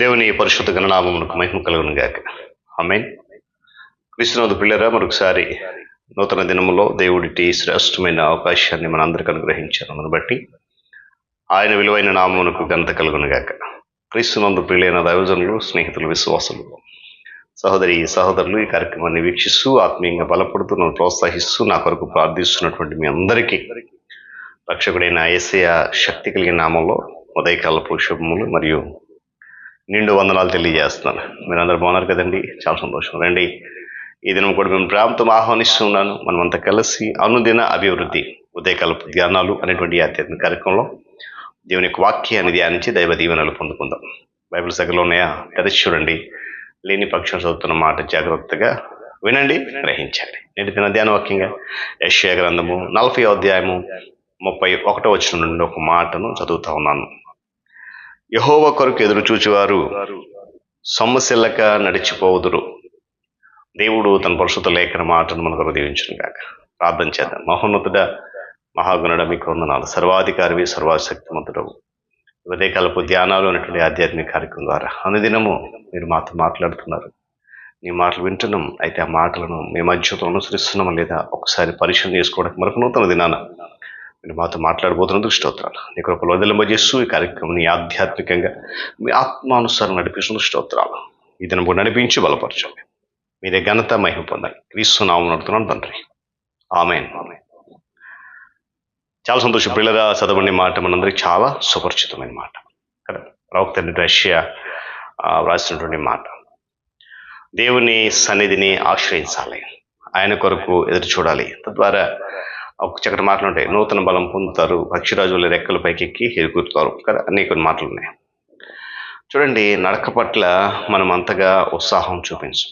దేవుని పరిశుద్ధ గణనామమునకు మహిమ కలుగును గాక. ఆమేన్. క్రీస్తునందు పిల్లరా, మరొకసారి నూతన దినములో దేవుడిటి శ్రేష్టమైన అవకాశాన్ని మనందరికి అనుగ్రహించారు. అందును బట్టి ఆయన విలువైన నామమునకు ఘనత కలుగును గాక. క్రీస్తునందు పిల్లైన దైవజనులు, స్నేహితులు, విశ్వాసులు, సహోదరులు ఈ కార్యక్రమాన్ని వీక్షిస్తూ ఆత్మీయంగా బలపడుతూ నన్ను ప్రోత్సహిస్తూ నా కొరకు ప్రార్థిస్తున్నటువంటి మీ అందరికీ రక్షకుడైన యేసయ్య శక్తి కలిగిన నామంలో ఉదయకాలపు శుభములు మరియు నిండు వందనాలు తెలియజేస్తున్నాను. మీరందరూ బాగున్నారు కదండి? చాలా సంతోషం. రండి, ఈ దినం కూడా మేము ప్రేమతో ఆహ్వానిస్తున్నాను. మనమంతా కలిసి అనుదిన అభివృద్ధి ఉదయకాలపు ధ్యానాలు అనేటువంటి ఆధ్యాత్మిక కార్యక్రమంలో దేవుని యొక్క వాక్యాన్ని ధ్యానించి దైవ దీవెనలు పొందుకుందాం. బైబిల్ సగలో ఉన్నాయా? తెరచి చూడండి. లేని పక్షం చదువుతున్న మాట జాగ్రత్తగా వినండి, గ్రహించండి. నేటి దిన ధ్యాన వాక్యంగా యెషయా గ్రంథము 40వ అధ్యాయము 31వ వచనం నుండి ఒక మాటను చదువుతా ఉన్నాను. యెహోవా కొరకు ఎదురు చూచువారు సొమ్మసిల్లక నడిచిపోవుదురు. దేవుడు తన పరిశుద్ధ లేఖన మాటను మన కొరకు దీవించును గాక. ప్రార్థన చేద్దాం. మహోన్నతుడ, మహాగుణుడ, మీకు వందనాలు. సర్వాధికారివి, సర్వశక్తిమంతుడవు. ఉదయకాలపు ధ్యానాలు అనేటువంటి ఆధ్యాత్మిక కార్యక్రమం ద్వారా అనుదినము మీరు మాతో మాట్లాడుతున్నారు. నీ మాటలు వింటున్నాం. అయితే ఆ మాటలను మీ మధ్యతో అనుసరిస్తున్నామా లేదా ఒకసారి పరిశీలన చేసుకోవడానికి మరొక నూతన దినాన మీరు మాతో మాట్లాడబోతున్నందుకు స్తోత్రాలు. నీ కృపలో వదిలింపజేస్తూ ఈ కార్యక్రమాన్ని ఆధ్యాత్మికంగా మీ ఆత్మానుసారం నడిపిస్తున్న స్తోత్రాలు. ఈ దినం కూడా నడిపించి బలపరచండి. మీరే ఘనత మహిమ పొందాలి. క్రీస్తు నామమున నడుతున్నాను తండ్రి. ఆమేన్. చాలా సంతోషం. పిల్లరా, చదవండి మాట మనందరికీ చాలా సుపరిచితమైన మాట కదా. ప్రవక్త యెషయా వ్రాసినటువంటి మాట. దేవుని సన్నిధిని ఆశ్రయించాలి, ఆయన కొరకు ఎదురు చూడాలి. తద్వారా ఒక చక్కటి మాటలు ఉంటాయి. నూతన బలం పొందుతారు, పక్షిరాజుల రెక్కల పైకెక్కి ఎగురుతారు కదా. అన్ని కొన్ని మాటలు ఉన్నాయి. చూడండి, నడక పట్ల మనం అంతగా ఉత్సాహం చూపించం.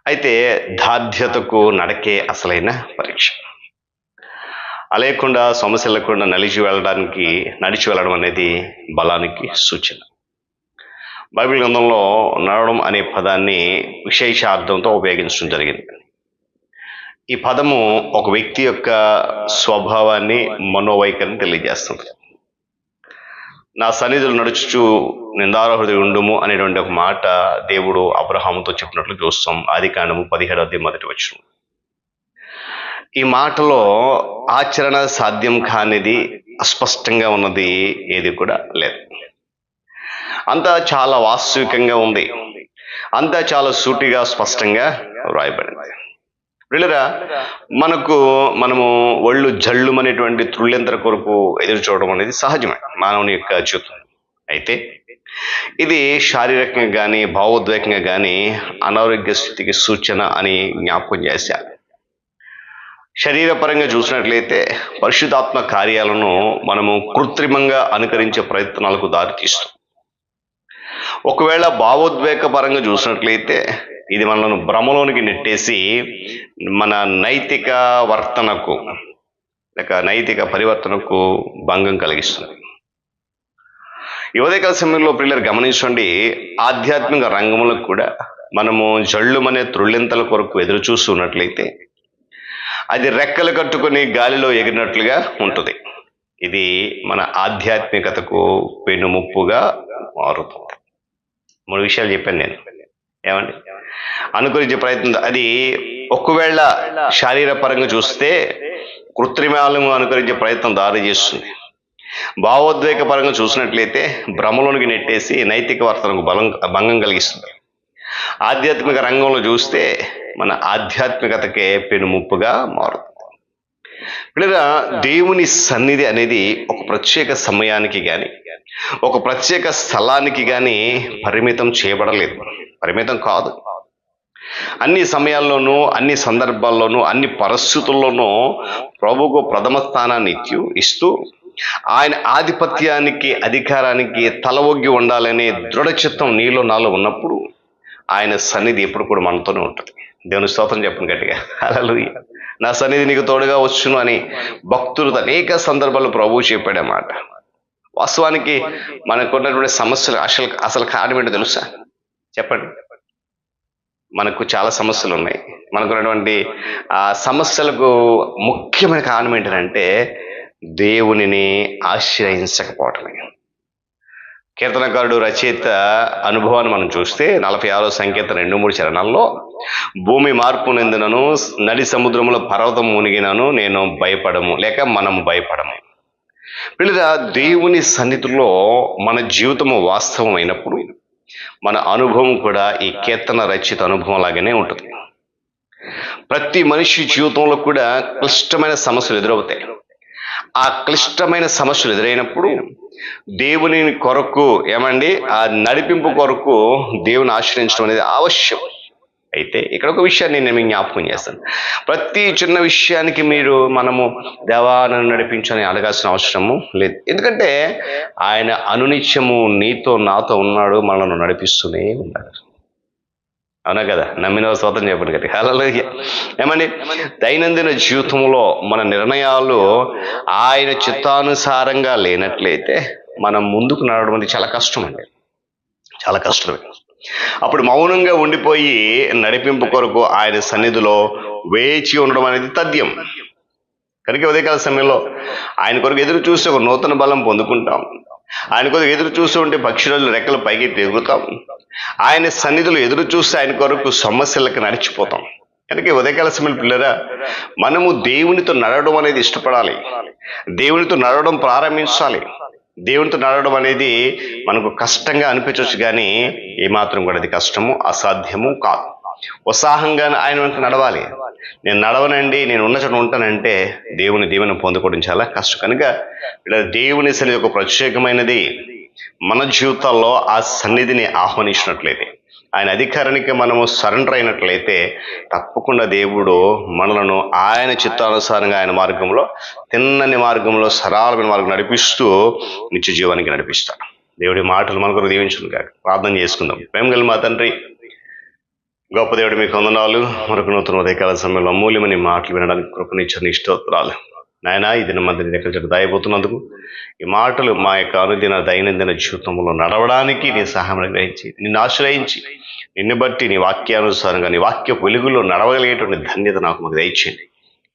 అయితే దార్ఢ్యతకు నడకే అసలైన పరీక్ష. అలేకుండా సమస్య లేకుండా నడిచి వెళ్ళడం అనేది బలానికి సూచన. బైబిల్ గ్రంథంలో నడవడం అనే పదాన్ని విశేషార్థంతో ఉపయోగించడం జరిగింది. ఈ పదము ఒక వ్యక్తి యొక్క స్వభావాన్ని, మనోవైఖరిని తెలియజేస్తుంది. నా సన్నిధులు నడుచుచు నిందారహృదయ ఉండుము అనేటువంటి ఒక మాట దేవుడు అబ్రహాముతో చెప్పినట్లు చూస్తాం. ఆదికాండము 17వ అధ్యాయం 1వ వచనం. ఈ మాటలో ఆచరణ సాధ్యం కానిది, అస్పష్టంగా ఉన్నది ఏది కూడా లేదు. అంతా చాలా వాస్తవికంగా ఉంది. అంతా చాలా సూటిగా, స్పష్టంగా వ్రాయబడింది. వీళ్ళరా, మనము ఒళ్ళు జల్లుమనేటువంటి త్రుళ్ళెంతర కొరకు ఎదురు చూడడం అనేది సహజమే మానవుని యొక్క జీవితం. అయితే ఇది శారీరకంగా కానీ భావోద్వేగంగా కానీ అనారోగ్య స్థితికి సూచన అని జ్ఞాపకం చేశారు. శరీరపరంగా చూసినట్లయితే పరిశుద్ధాత్మ కార్యాలను మనము కృత్రిమంగా అనుకరించే ప్రయత్నాలకు దారితీస్తాం. ఒకవేళ భావోద్వేగ పరంగా చూసినట్లయితే ఇది మనల్ని భ్రమలోనికి నెట్టేసి మన నైతిక వర్తనకు లేక నైతిక పరివర్తనకు భంగం కలిగిస్తుంది. ఈ ఉదయకాల సమయంలో పిల్లలు గమనించండి, ఆధ్యాత్మిక రంగంలో కూడా మనము జళ్ళుమనే త్రుళ్ళింతల కొరకు ఎదురు చూస్తున్నట్లయితే అది రెక్కలు కట్టుకుని గాలిలో ఎగిరినట్లుగా ఉంటుంది. ఇది మన ఆధ్యాత్మికతకు పెనుముప్పుగా మారుతుంది. 3 విషయాలు చెప్పాను నేను. ఏమండి? అనుకరించే ప్రయత్నం అది ఒకవేళ శారీరపరంగా చూస్తే కృత్రిమాలను అనుకరించే ప్రయత్నం దారి చేస్తుంది. భావోద్వేగ పరంగా చూసినట్లయితే భ్రమలోనికి నెట్టేసి నైతిక వర్తనకు భంగం కలిగిస్తుంది. ఆధ్యాత్మిక రంగంలో చూస్తే మన ఆధ్యాత్మికతకే పెనుముప్పుగా మారుతుంది. పిల్లరా, దేవుని సన్నిధి అనేది ఒక ప్రత్యేక సమయానికి కానీ ఒక ప్రత్యేక స్థలానికి కానీ పరిమితం చేయబడలేదు. పరిమితం కాదు. అన్ని సమయాల్లోనూ, అన్ని సందర్భాల్లోనూ, అన్ని పరిస్థితుల్లోనూ ప్రభువుకు ప్రథమ స్థానాన్ని ఇస్తూ ఆయన ఆధిపత్యానికి, అధికారానికి తల ఒగ్గి ఉండాలనే దృఢ చిత్తం నీలో నాలో ఉన్నప్పుడు ఆయన సన్నిధి ఎప్పుడు కూడా మనతోనే ఉంటుంది. దేవుని స్తోత్రం చెప్పండి గట్టిగా. హల్లెలూయా. నా సన్నిధి నీకు తోడుగా వచ్చును అని భక్తులు అనేక సందర్భాల్లో ప్రభువు చెప్పాడన్నమాట. వాస్తవానికి మనకున్నటువంటి సమస్యలు అసలు కారణం ఏంటో తెలుసా? చెప్పండి. మనకు చాలా సమస్యలు ఉన్నాయి. మనకున్నటువంటి ఆ సమస్యలకు ముఖ్యమైన కారణం ఏంటంటే దేవునిని ఆశ్రయించకపోవటమే. కీర్తనకారుడు రచయిత అనుభవాన్ని మనం చూస్తే 46వ సంకీర్తన 2-3 చరణాల్లో, భూమి మార్పు నిందినను, నడి సముద్రములో పర్వతం మునిగినను నేను భయపడము, లేక మనము భయపడము. పిల్లల, దేవుని సన్నిధిలో మన జీవితము వాస్తవం అయినప్పుడు మన అనుభవం కూడా ఈ కీర్తన రచయిత అనుభవం లాగానే ఉంటుంది. ప్రతి మనిషి జీవితంలో కూడా క్లిష్టమైన సమస్యలు ఎదురవుతాయి. ఆ క్లిష్టమైన సమస్యలు ఎదురైనప్పుడు దేవుని కొరకు ఆ నడిపింపు కొరకు దేవుని ఆశ్రయించడం అనేది ఆవశ్యం. అయితే ఇక్కడ ఒక విషయాన్ని నేను మీకు జ్ఞాపకం చేస్తాను. ప్రతి చిన్న విషయానికి మనము దేవా నన్ను నడిపించని అడగాల్సిన అవసరము లేదు. ఎందుకంటే ఆయన అనునిత్యము నీతో నాతో ఉన్నాడు, మనల్ని నడిపిస్తూనే ఉన్నాడు. అవునా కదా? నమ్మిన స్తోత్రం చెప్పండి కదా. హల్లెలూయా. దైనందిన జీవితంలో మన నిర్ణయాలు ఆయన చిత్తానుసారంగా లేనట్లయితే మనం ముందుకు నడవడం అనేది చాలా కష్టం అండి, చాలా కష్టమే. అప్పుడు మౌనంగా ఉండిపోయి నడిపింపు కొరకు ఆయన సన్నిధిలో వేచి ఉండడం అనేది తథ్యం. కనుక ఉదయకాల సమయంలో ఆయన కొరకు ఎదురు చూసి ఒక నూతన బలం పొందుకుంటాం. ఆయన కొరకు ఎదురు చూస్తూ ఉంటే పక్షుల రెక్కలు పైకి తిరుగుతాం. ఆయన సన్నిధిలో ఎదురు చూస్తే ఆయన కొరకు సమస్యలకు నడిచిపోతాం. కనుక ఉదయకాల సమయంలో పిల్లరా, మనము దేవునితో నడవడం అనేది ఇష్టపడాలి, దేవునితో నడవడం ప్రారంభించాలి. దేవునితో నడవడం అనేది మనకు కష్టంగా అనిపించవచ్చు, కానీ ఏమాత్రం కూడా అది కష్టము అసాధ్యము కాదు. ఉత్సాహంగా ఆయన వెంట నడవాలి. నేను నడవనండి, నేను ఉన్న చోట ఉంటానంటే దేవుని పొందుకోవడం చాలా కష్టం. కనుక ఇలా దేవుని సన్నిధి ఒక ప్రత్యేకమైనది. మన జీవితాల్లో ఆ సన్నిధిని ఆహ్వానించినట్లయితే, ఆయన అధికారానికి మనము సరెండర్ అయినట్లయితే తప్పకుండా దేవుడు మనలను ఆయన చిత్తానుసారంగా ఆయన మార్గంలో, తిన్నని మార్గంలో, సరళమైన మార్గం నడిపిస్తూ నిత్య జీవానికి నడిపిస్తాడు. దేవుడి మాటలు మన కొరకు దీవించును గాక. ప్రార్థన చేసుకుందాం. ప్రేమ గల మా తండ్రి, గొప్ప దేవుడు, మీకు వందనాలు. మరొక నూతన ఉదయకాల సమయంలో అమూల్యమని మాటలు వినడానికి కృపనిచ్చని స్తోత్రాలు నాయనా. ఈ దిన మందిని ఎక్కడి చెట్టు దాయబోతున్నందుకు, ఈ మాటలు మా యొక్క అనుదిన దైనందిన జీవితంలో నడవడానికి నీ సహాయం గ్రహించి, నిన్ను ఆశ్రయించి, నిన్ను బట్టి నీ వాక్యానుసారంగా నీ వాక్య వెలుగులో నడవగలిగేటువంటి ధన్యత మాకు దయచేయండి.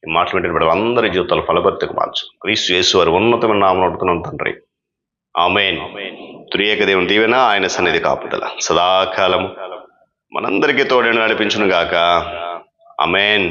ఈ మాటలు వింటే అందరి జీవితాలు ఫలభర్తకు మార్చు. క్రీస్తు యేసు వారి ఉన్నతమైన నామమున అడుగుతున్నాం తండ్రి, ఆమేన్. త్రియేక దేవుని దీవెన, ఆయన సన్నిధి కాపుదల సదాకాలము మనందరికీ తోడని నడిపించును గాక. ఆమేన్.